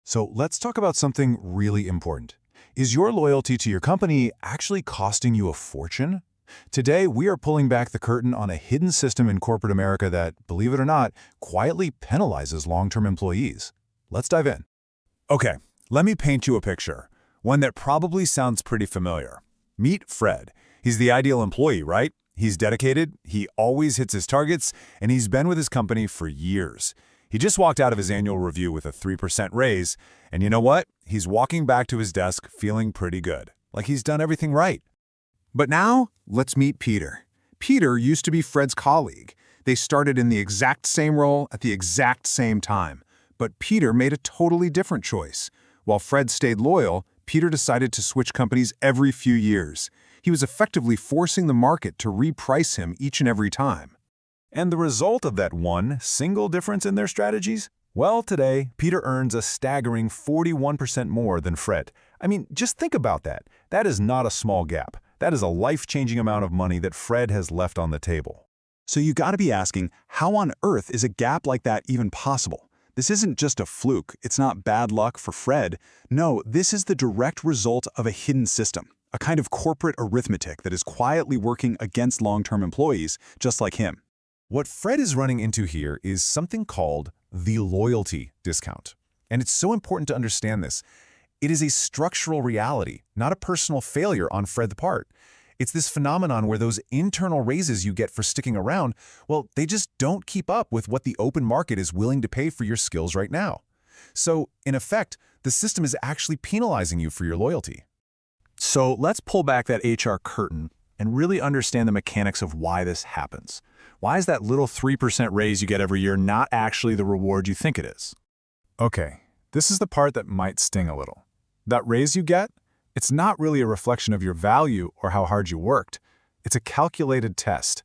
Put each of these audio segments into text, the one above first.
So let's talk about something really important. Is your loyalty to your company actually costing you a fortune? Today, we are pulling back the curtain on a hidden system in corporate America that, believe it or not, quietly penalizes long-term employees. Let's dive in. Okay, let me paint you a picture, one that probably sounds pretty familiar. Meet Fred. He's the ideal employee, right? He's dedicated, he always hits his targets, and he's been with his company for years. He just walked out of his annual review with a 3% raise, and you know what? He's walking back to his desk feeling pretty good, like he's done everything right. But now, let's meet Peter. Peter used to be Fred's colleague. They started in the exact same role at the exact same time. But Peter made a totally different choice. While Fred stayed loyal, Peter decided to switch companies every few years. He was effectively forcing the market to reprice him each and every time. And the result of that one single difference in their strategies? Well, today, Peter earns a staggering 41% more than Fred. I mean, just think about that. That is not a small gap. That is a life-changing amount of money that Fred has left on the table. So you gotta be asking, how on earth is a gap like that even possible? This isn't just a fluke, it's not bad luck for Fred. No, this is the direct result of a hidden system, a kind of corporate arithmetic that is quietly working against long-term employees, just like him. What Fred is running into here is something called the loyalty discount. And it's so important to understand this. It is a structural reality, not a personal failure on Fred's part. It's this phenomenon where those internal raises you get for sticking around, well, they just don't keep up with what the open market is willing to pay for your skills right now. So, in effect, the system is actually penalizing you for your loyalty. So let's pull back that HR curtain and really understand the mechanics of why this happens. Why is that little 3% raise you get every year not actually the reward you think it is? Okay, this is the part that might sting a little. That raise you get, it's not really a reflection of your value or how hard you worked. It's a calculated test.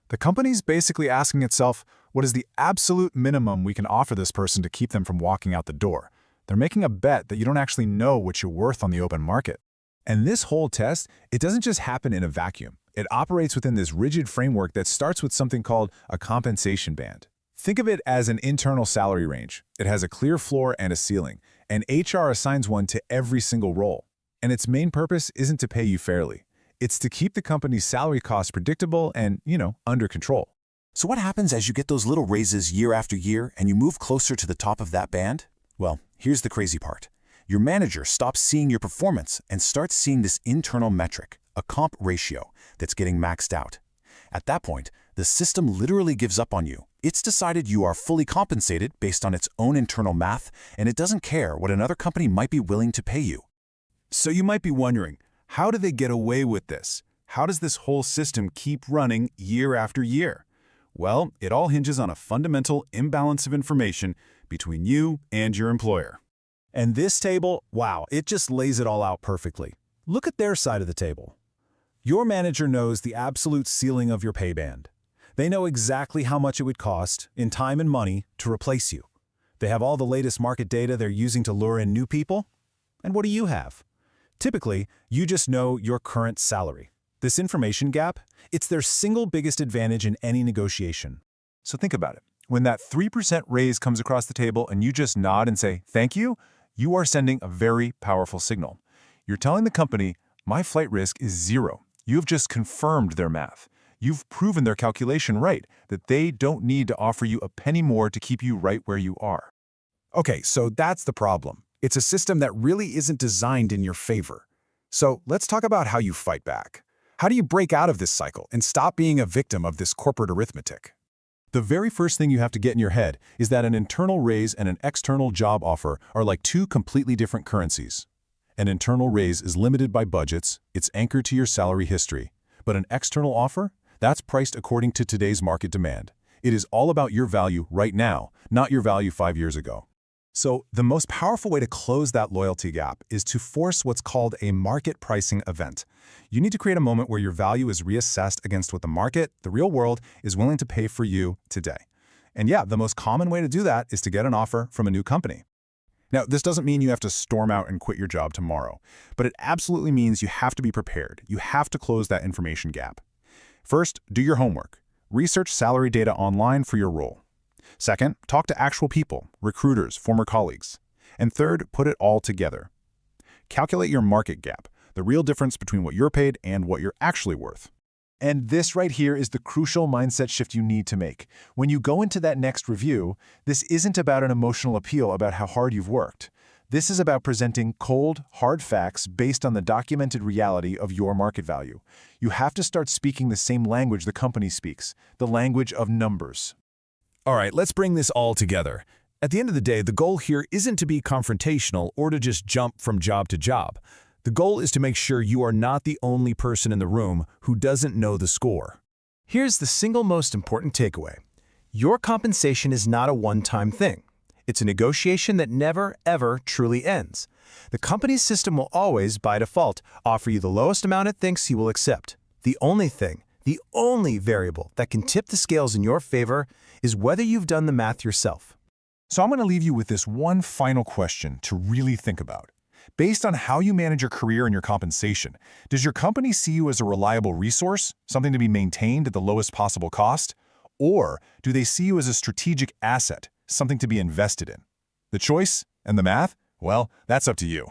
The company's basically asking itself, what is the absolute minimum we can offer this person to keep them from walking out the door? They're making a bet that you don't actually know what you're worth on the open market. And this whole test, it doesn't just happen in a vacuum. It operates within this rigid framework that starts with something called a compensation band. Think of it as an internal salary range. It has a clear floor and a ceiling, and HR assigns one to every single role. And its main purpose isn't to pay you fairly. It's to keep the company's salary costs predictable and, under control. So what happens as you get those little raises year after year and you move closer to the top of that band? Well, here's the crazy part. Your manager stops seeing your performance and starts seeing this internal metric, a comp ratio, that's getting maxed out. At that point, the system literally gives up on you. It's decided you are fully compensated based on its own internal math, and it doesn't care what another company might be willing to pay you. So you might be wondering, how do they get away with this? How does this whole system keep running year after year? Well, it all hinges on a fundamental imbalance of information between you and your employer. And this table, wow, it just lays it all out perfectly. Look at their side of the table. Your manager knows the absolute ceiling of your pay band. They know exactly how much it would cost, in time and money, to replace you. They have all the latest market data they're using to lure in new people. And what do you have? Typically, you just know your current salary. This information gap, it's their single biggest advantage in any negotiation. So think about it. When that 3% raise comes across the table and you just nod and say, "Thank you," you are sending a very powerful signal. You're telling the company, my flight risk is zero. You have just confirmed their math. You've proven their calculation right, that they don't need to offer you a penny more to keep you right where you are. Okay, so that's the problem. It's a system that really isn't designed in your favor. So let's talk about how you fight back. How do you break out of this cycle and stop being a victim of this corporate arithmetic? The very first thing you have to get in your head is that an internal raise and an external job offer are like two completely different currencies. An internal raise is limited by budgets, it's anchored to your salary history. But an external offer? That's priced according to today's market demand. It is all about your value right now, not your value 5 years ago. So the most powerful way to close that loyalty gap is to force what's called a market pricing event. You need to create a moment where your value is reassessed against what the market, the real world, is willing to pay for you today. And yeah, the most common way to do that is to get an offer from a new company. Now, this doesn't mean you have to storm out and quit your job tomorrow, but it absolutely means you have to be prepared. You have to close that information gap. First, do your homework. Research salary data online for your role. Second, talk to actual people, recruiters, former colleagues. And third, put it all together. Calculate your market gap, the real difference between what you're paid and what you're actually worth. And this right here is the crucial mindset shift you need to make. When you go into that next review, this isn't about an emotional appeal about how hard you've worked. This is about presenting cold, hard facts based on the documented reality of your market value. You have to start speaking the same language the company speaks, the language of numbers. All right, let's bring this all together. At the end of the day, the goal here isn't to be confrontational or to just jump from job to job. The goal is to make sure you are not the only person in the room who doesn't know the score. Here's the single most important takeaway. Your compensation is not a one-time thing. It's a negotiation that never, ever truly ends. The company's system will always, by default, offer you the lowest amount it thinks you will accept. The only thing, the only variable that can tip the scales in your favor is whether you've done the math yourself. So I'm going to leave you with this one final question to really think about. Based on how you manage your career and your compensation, does your company see you as a reliable resource, something to be maintained at the lowest possible cost? Or do they see you as a strategic asset, something to be invested in? The choice and the math? Well, that's up to you.